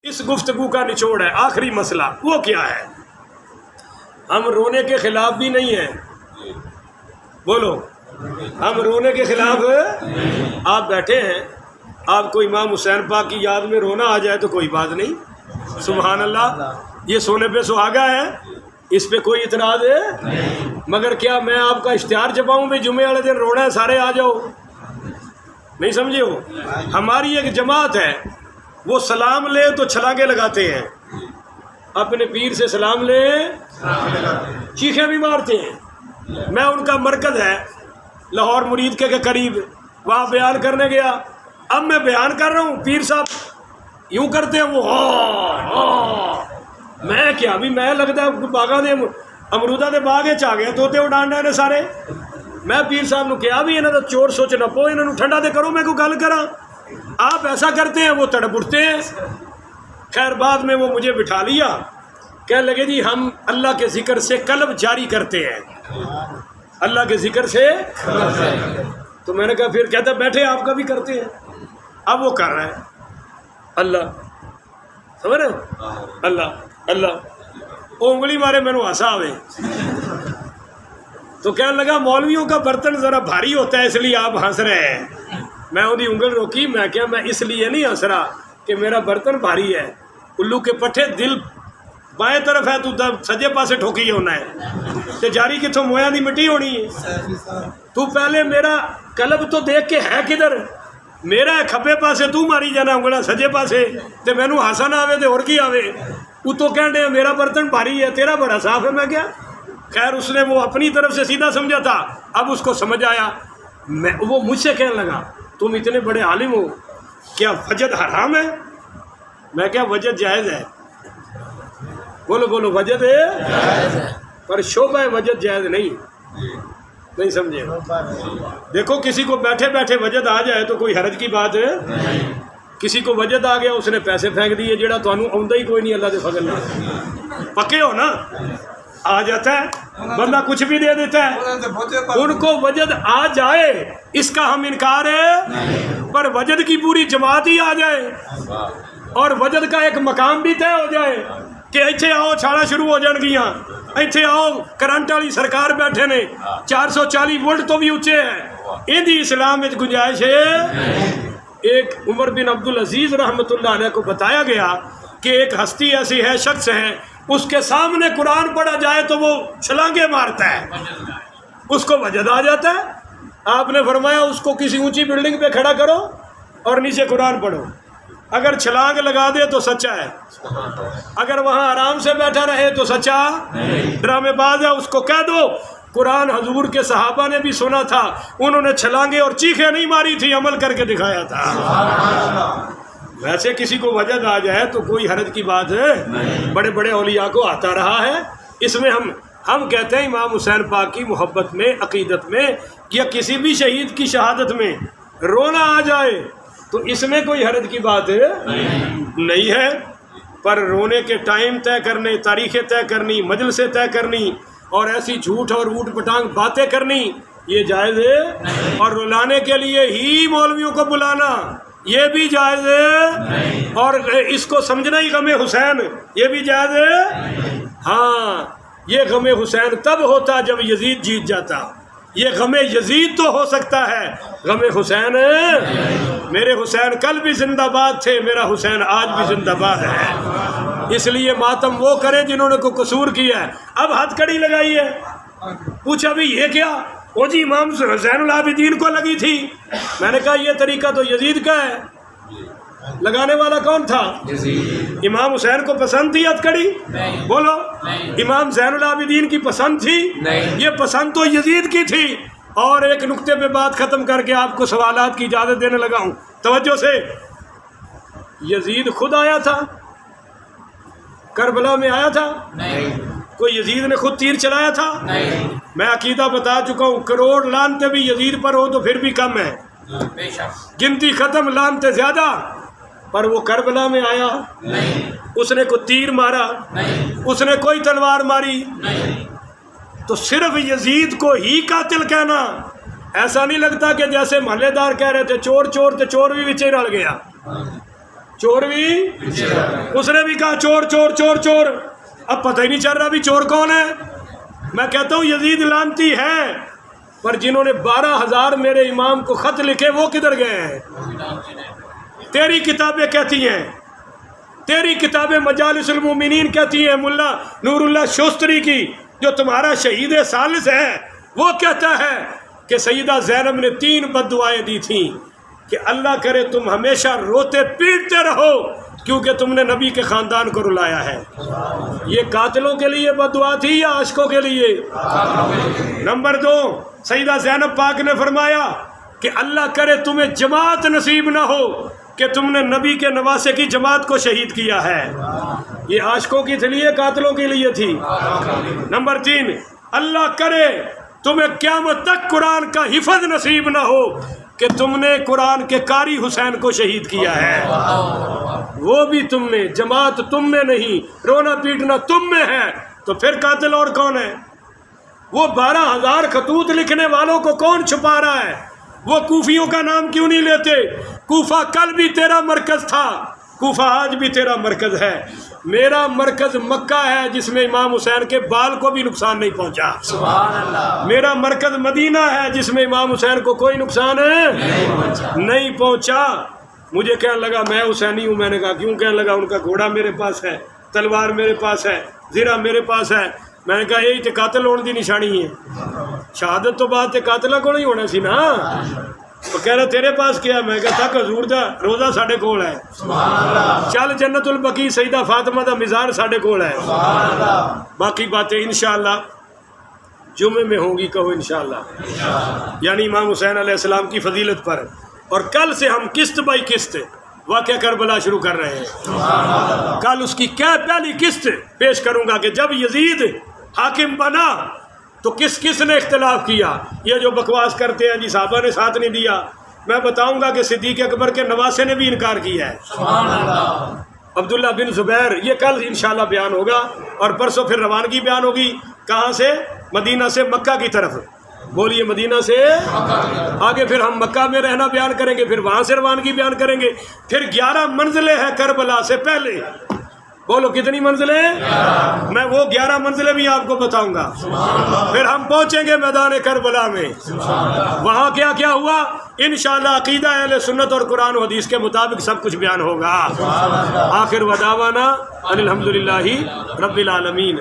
اس گفتگو کا نچوڑ ہے، آخری مسئلہ وہ کیا ہے؟ ہم رونے کے خلاف بھی نہیں ہیں، بولو ہم رونے کے خلاف آپ بیٹھے ہیں، آپ کو امام حسین پاک کی یاد میں رونا آ جائے تو کوئی بات نہیں، سبحان اللہ، یہ سونے پہ سہاگا ہے، اس پہ کوئی اعتراض ہے؟ مگر کیا میں آپ کا اشتہار چھپاؤں بھی جمعے والے دن رونا ہے سارے آ جاؤ؟ نہیں سمجھے ہو؟ ہماری ایک جماعت ہے، وہ سلام لے تو چھلاگے لگاتے ہیں، اپنے پیر سے سلام لے چیخیں بھی مارتے ہیں۔ میں ان کا مرکز ہے لاہور مرید کے قریب، وہاں بیان کرنے گیا، اب میں بیان کر رہا ہوں، پیر صاحب یوں کرتے ہیں، وہ میں کیا بھی میں لگتا ہے باغاں دے امرودہ دے باغ چ آ گیا توتے اڈانڈے نے سارے، میں پیر صاحب نو کیا بھی انہاں دا چور سوچ نہ پو، انہاں نو ٹھنڈا دے کرو، میں کوئی گل کراں، آپ ایسا کرتے ہیں، وہ تڑپ اٹھتے ہیں۔ خیر بعد میں وہ مجھے بٹھا لیا، کہنے لگے جی ہم اللہ کے ذکر سے قلب جاری کرتے ہیں، اللہ کے ذکر سے، تو میں نے کہا پھر کہتا بیٹھے آپ کا بھی کرتے ہیں، اب وہ کر رہا ہے اللہ، سمجھ رہے ہو؟ اللہ اللہ، وہ انگلی مارے میں نے ہنسا آوے، تو کہنے لگا مولویوں کا برتن ذرا بھاری ہوتا ہے اس لیے آپ ہنس رہے ہیں۔ میں انہیں انگل روکی، میں کیا میں اس لیے نہیں ہنس رہا کہ میرا برتن بھاری ہے، الو کے پٹھے دل بائیں طرف ہے تو سجے پاسے ٹھوکی ہونا ہے، تے جاری کتوں مویا دی مٹی ہونی ہے، تو پہلے میرا قلب تو دیکھ کے ہے کدھر، میرا ہے کھبے پاسے، تو ماری جانا انگلا سجے پاسے، تے میں نو ہاسا نہ آوے تے اور کی آوے، وہ تو کہنے میرا برتن بھاری ہے، تیرا بڑا صاف ہے، میں کیا؟ خیر اس نے وہ اپنی طرف سے سیدھا سمجھا تھا، اب اس کو سمجھ آیا، وہ مجھ سے کہنے لگا تم اتنے بڑے عالم ہو، کیا وجد حرام ہے؟ میں کیا وجد جائز ہے، بولو بولو وجد ہے، پر شعبہ وجد جائز نہیں سمجھے؟ دیکھو کسی کو بیٹھے بیٹھے وجد آ جائے تو کوئی حرج کی بات ہے، کسی کو وجد آ گیا اس نے پیسے پھینک دیے جڑا تانوں آوندا ہی کوئی نہیں، اللہ دے فضل نال پکے ہو نا، آ جاتا ہے بندہ کچھ بھی دے دیتا ہے، ان کو وجد آ جائے اس کا ہم انکار ہے، پر وجد کی پوری جماعت ہی آ جائے اور وجد کا ایک مقام بھی طے ہو جائے کہ ایتھے آؤ چھاڑا شروع ہو جان گیاں، ایتھے آؤ کرنٹ والی سرکار بیٹھے نے 440 وولٹ تو بھی اونچے ہیں، اندی اسلام میں گنجائش ہے۔ ایک عمر بن عبدالعزیز رحمۃ اللہ علیہ کو بتایا گیا کہ ایک ہستی ایسی ہے، شخص ہے، اس کے سامنے قرآن پڑھا جائے تو وہ چھلانگے مارتا ہے، اس کو وجد آ جاتا ہے۔ آپ نے فرمایا اس کو کسی اونچی بلڈنگ پہ کھڑا کرو اور نیچے قرآن پڑھو، اگر چھلانگ لگا دے تو سچا ہے، اگر وہاں آرام سے بیٹھا رہے تو سچا ڈرامے باز ہے، اس کو کہہ دو قرآن حضور کے صحابہ نے بھی سنا تھا، انہوں نے چھلانگے اور چیخیں نہیں ماری تھی، عمل کر کے دکھایا تھا۔ ویسے کسی کو وجد آ جائے تو کوئی حرج کی بات ہے، بڑے بڑے اولیاء کو آتا رہا ہے، اس میں ہم کہتے ہیں امام حسین پاک کی محبت میں، عقیدت میں، یا کسی بھی شہید کی شہادت میں رونا آ جائے تو اس میں کوئی حرج کی بات نہیں ہے، پر رونے کے ٹائم طے کرنے، تاریخیں طے کرنی، مجلسیں طے کرنی اور ایسی جھوٹ اور اوٹ پٹانگ باتیں کرنی یہ جائز ہے، اور رلانے کے لیے ہی مولویوں کو بلانا یہ بھی جائز ہے، اور اس کو سمجھنا ہی غم حسین یہ بھی جائز ہے۔ ہاں یہ غم حسین تب ہوتا جب یزید جیت جاتا، یہ غم یزید تو ہو سکتا ہے، غم حسین میرے حسین کل بھی زندہ باد تھے، میرا حسین آج بھی زندہ باد ہے، اس لیے ماتم وہ کریں جنہوں نے کوئی قصور کیا ہے۔ اب ہتھ کڑی لگائی ہے، پوچھا بھی یہ کیا؟ وہ جی امام حسین العابدین کو لگی تھی، میں نے کہا یہ طریقہ تو یزید کا ہے، لگانے والا کون تھا؟ امام حسین کو پسند تھی ہتھ کڑی؟ بولو امام زین العابدین کی پسند تھی؟ یہ پسند تو یزید کی تھی۔ اور ایک نقطے پہ بات ختم کر کے آپ کو سوالات کی اجازت دینے لگا ہوں، توجہ سے، یزید خود آیا تھا کربلا میں؟ آیا تھا کوئی یزید نے خود تیر چلایا تھا؟ میں عقیدہ بتا چکا ہوں، کروڑ لعنتیں بھی یزید پر ہو تو پھر بھی کم ہے، گنتی ختم، لعنتیں زیادہ، پر وہ کربلا میں آیا، اس نے کوئی تیر مارا، اس نے کوئی تلوار ماری، تو صرف یزید کو ہی قاتل کہنا ایسا نہیں لگتا کہ جیسے محلے دار کہہ رہے تھے چور چور تو چور بھی وچے رل گیا، چور بھی اس نے بھی کہا چور چور چور چور. اب پتہ ہی نہیں چل رہا بھی چور کون ہے. میں کہتا ہوں یزید لعنتی ہے، پر جنہوں نے 12,000 میرے امام کو خط لکھے وہ کدھر گئے ہیں؟ تیری کتابیں کہتی ہیں، تیری کتابیں مجالس المومنین کہتی ہیں، ملا نور اللہ شوستری کی جو تمہارا شہید ثالث ہے وہ کہتا ہے کہ سیدہ زینب نے 3 بد دعائیں دی تھیں کہ اللہ کرے تم ہمیشہ روتے پیٹتے رہو کیونکہ تم نے نبی کے خاندان کو رلایا ہے. یہ قاتلوں کے لیے بد دعا تھی یا عاشقوں کے لیے؟ نمبر 2، سیدہ زینب پاک نے فرمایا کہ اللہ کرے تمہیں جماعت نصیب نہ ہو کہ تم نے نبی کے نواسے کی جماعت کو شہید کیا ہے. یہ عاشقوں کی لیے قاتلوں کے لیے تھی. نمبر 3، اللہ کرے تمہیں قیامت تک قرآن کا حفظ نصیب نہ ہو کہ تم نے قرآن کے قاری حسین کو شہید کیا ہے. وہ بھی تم نے، جماعت تم میں نہیں، رونا پیٹنا تم میں ہے، تو پھر قاتل اور کون ہے؟ وہ 12,000 خطوط لکھنے والوں کو کون چھپا رہا ہے؟ وہ کوفیوں کا نام کیوں نہیں لیتے؟ کوفہ کل بھی تیرا مرکز تھا، کوفہ آج بھی تیرا مرکز ہے. میرا مرکز مکہ ہے جس میں امام حسین کے بال کو بھی نقصان نہیں پہنچا. سبحان اللہ. میرا مرکز مدینہ ہے جس میں امام حسین کو کوئی نقصان نہیں پہنچا. مجھے کہنے لگا میں حسینی ہوں. میں نے کہا کیوں؟ کہنے لگا ان کا گھوڑا میرے پاس ہے، تلوار میرے پاس ہے، زرہ میرے پاس ہے. میں نے کہا یہی تے قاتل ہونے دی نشانی ہے. شہادت تو بعد تے قاتلہ کو نہیں ہونا سی نا. تو کہہ رہا تیرے پاس کیا؟ میں کہا تک حضور دا روزہ ساڈے کول ہے. چل جنت البقیع سیدہ فاطمہ دا مزار ساڈے کول ہے. باقی باتیں انشاءاللہ جمعے میں ہوں گی. کہو انشاءاللہ. یعنی امام حسین علیہ السلام کی فضیلت پر. اور کل سے ہم قسط بائی قسط واقعہ کربلا شروع کر رہے ہیں. کل اس کی کیا پہلی قسط پیش کروں گا کہ جب یزید حاکم بنا تو کس کس نے اختلاف کیا. یہ جو بکواس کرتے ہیں جی صحابہ نے ساتھ نہیں دیا، میں بتاؤں گا کہ صدیق اکبر کے نواسے نے بھی انکار کیا ہے. عبداللہ بن زبیر. یہ کل انشاءاللہ بیان ہوگا. اور پرسوں پھر روانگی بیان ہوگی. کہاں سے؟ مدینہ سے مکہ کی طرف. بولیے مدینہ سے آگے. پھر ہم مکہ میں رہنا بیان کریں گے، پھر وہاں سے روانگی بیان کریں گے. پھر 11 منزلیں ہیں کربلا سے پہلے. بولو کتنی منزلیں؟ میں وہ 11 منزلیں بھی آپ کو بتاؤں گا. پھر ہم پہنچیں گے میدان کربلا میں. وہاں کیا کیا ہوا انشاءاللہ عقیدہ اہل سنت اور قرآن و حدیث کے مطابق سب کچھ بیان ہوگا. آخر ودعوانا ان الحمدللہ رب العالمین.